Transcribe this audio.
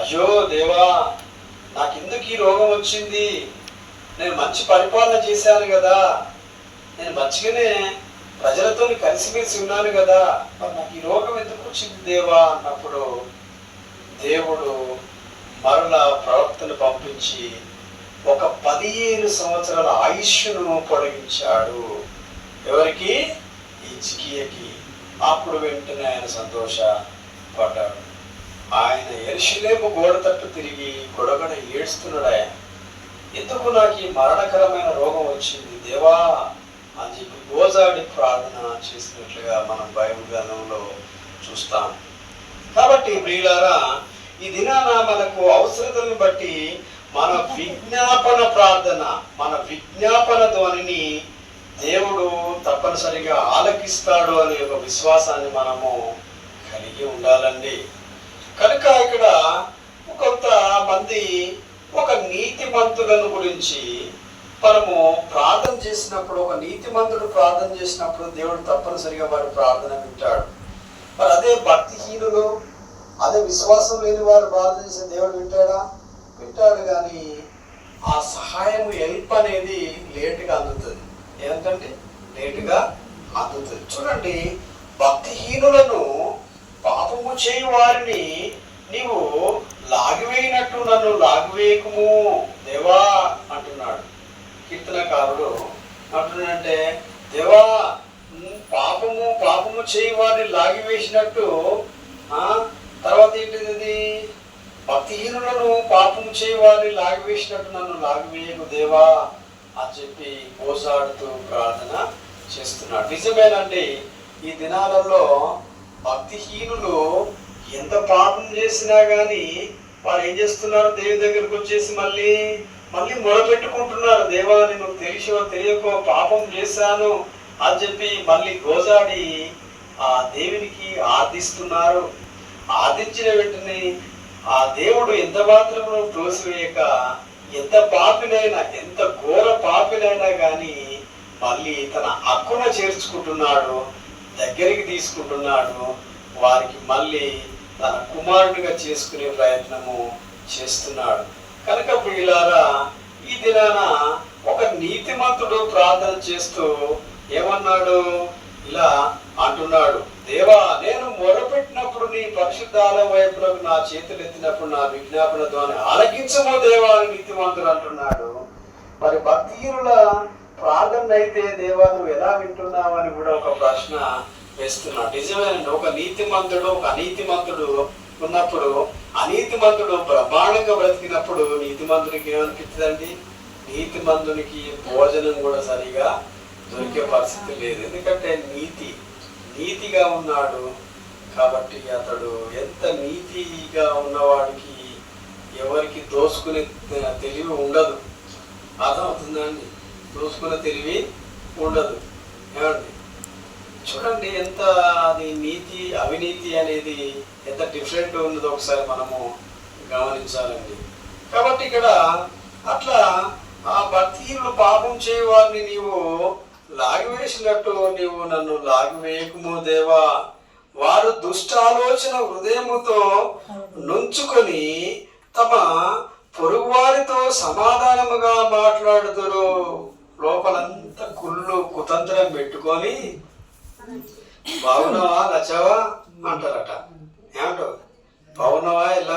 అయ్యో దేవా, నాకెందుకు ఈ రోగం వచ్చింది? నేను మంచి పరిపాలన చేశాను కదా, నేను మంచిగానే ప్రజలతో కలిసిమెలిసి ఉన్నాను కదా, మరి నాకు ఈ రోగం ఎందుకు వచ్చింది దేవా అన్నప్పుడు దేవుడు మరలా ప్రవక్తను పంపించి ఒక 15 సంవత్సరాల ఆయుష్ను పొడిగించాడు. ఎవరికి? హిజ్కియాకి. అప్పుడు వెంటనే ఆయన సంతోషపడ్డాడు. ఆయన యెరూషలేము గోడ తట్టు తిరిగి గొడగడ ఏడుస్తున్నాడు. ఆయన ఎందుకు నాకు ఈ మరణకరమైన రోగం వచ్చింది దేవా అని చెప్పి గోజాడి ప్రార్థన చేసినట్లుగా మనం బైబిల్ గ్రంథంలో చూస్తాం. కాబట్టి ప్రియులారా, ఈ దినాన మనకు అవసరతలను బట్టి మన విజ్ఞాపన ప్రార్థన, మన విజ్ఞాపన ధ్వనిని దేవుడు తప్పనిసరిగా ఆలకిస్తాడు అనే ఒక విశ్వాసాన్ని మనము కలిగి ఉండాలండి. కనుక ఇక్కడ కొంతమంది ఒక నీతిమంతులను గురించి మనము ప్రార్థన చేసినప్పుడు, ఒక నీతిమంతుడు ప్రార్థన చేసినప్పుడు దేవుడు తప్పనిసరిగా వారి ప్రార్థన వింటాడు. మరి అదే భక్తిహీనులు, అదే విశ్వాసం లేని వారు ప్రార్థన చేసిన దేవుడు వింటాడా? వింటాడు. కానీ ఆ సహాయం, హెల్ప్ అనేది లేటుగా అందుతుంది. ఏంటంటే లేటుగా అందుతుంది. చూడండి, భక్తిహీనులను, పాపము చేయు వారిని నీవు లాగివేయినట్టు నన్ను లాగివేయకుము దేవా అంటున్నాడు కీర్తనకారుడు. అంటున్నాడంటే దేవా, పాపము చేయి వారిని లాగివేసినట్టు, తర్వాత ఏంటిది? భక్తిహీనులను పాపము చేయి వారిని లాగివేసినట్టు నన్ను లాగివేయకు దేవా అని చెప్పి పోసాడుతూ ప్రార్థన చేస్తున్నాడు. నిజమేనండి, ఈ దినాలలో భక్తిహీనులు ఎంత పాపం చేసినా కానీ వారు ఏం చేస్తున్నారు? దేవుని దగ్గరకు వచ్చేసి మళ్ళీ మొరపెట్టుకుంటున్నారు. దేవా, నేను తెలిసో తెలియకో పాపం చేశాను అని చెప్పి మళ్ళీ గోజాడి ఆ దేవునికి ఆర్థిస్తున్నారు. ఆర్థించిన వెంటనే ఆ దేవుడు ఎంత మాత్రము తోసివేయక, ఎంత పాపినైనా, ఎంత ఘోర పాపినైనా కానీ మళ్ళీ తన హక్కున చేర్చుకుంటున్నాడు, దగ్గరికి తీసుకుంటున్నాడు. వారికి మళ్ళీ తన కుమారుడిగా చేసుకునే ప్రయత్నము చేస్తున్నాడు. కనుక ప్రియులారా, ఈ దినాన ఒక నీతిమంతుడు ప్రార్థన చేస్తూ ఏమన్నాడు? ఇలా అంటున్నాడు, దేవా, నేను మొరపెట్టినప్పుడు నీ పరిశుద్ధాలయం వైపులకు నా చేతులు ఎత్తినప్పుడు నా విజ్ఞాపన ద్వారా ఆలకించమో దేవా అని నీతిమంతుడు అంటున్నాడు. మరి భక్తిహీనుల ప్రార్థన అయితే దేవా నువ్వు ఎలా వింటున్నావు అని కూడా ఒక ప్రశ్న వేస్తున్నాడు. నిజమేనండి, ఒక నీతిమంతుడు, ఒక అనీతిమంతుడు ఉన్నప్పుడు, అనీతిమంతుడు బ్రహ్మాండంగా బ్రతికినప్పుడు నీతిమంతుడికి ఏమనిపిస్తుందండి? నీతిమంతునికి భోజనం కూడా సరిగా దొరికే పరిస్థితి లేదు. ఎందుకంటే నీతిగా ఉన్నాడు కాబట్టి అతడు, ఎంత నీతిగా ఉన్నవాడికి ఎవరికి దోసుకునే తెలివి ఉండదు. అర్థమవుతుందండి? దోసుకునే తెలివి ఉండదు. ఏమండి, చూడండి ఎంత అది నీతి అవినీతి అనేది ఎంత డిఫరెంట్ ఉన్నదో ఒకసారి మనము గమనించాలండి. కాబట్టి ఇక్కడ అట్లా ఆ భక్తిహీనులు పాపం చేయవారిని నీవు లాగివేసినట్టు నీవు నన్ను లాగివేయకుము దేవా. వారు దుష్టాలోచన హృదయముతో నుంచుకొని తమ పొరుగువారితో సమాధానముగా మాట్లాడుదురు. లోపలంతా కుళ్ళు కుతంత్రం పెట్టుకొని బాగున్నావా, నచ్చావా అంటారట. ఏమంటావు? బాగున్నావా, ఎలా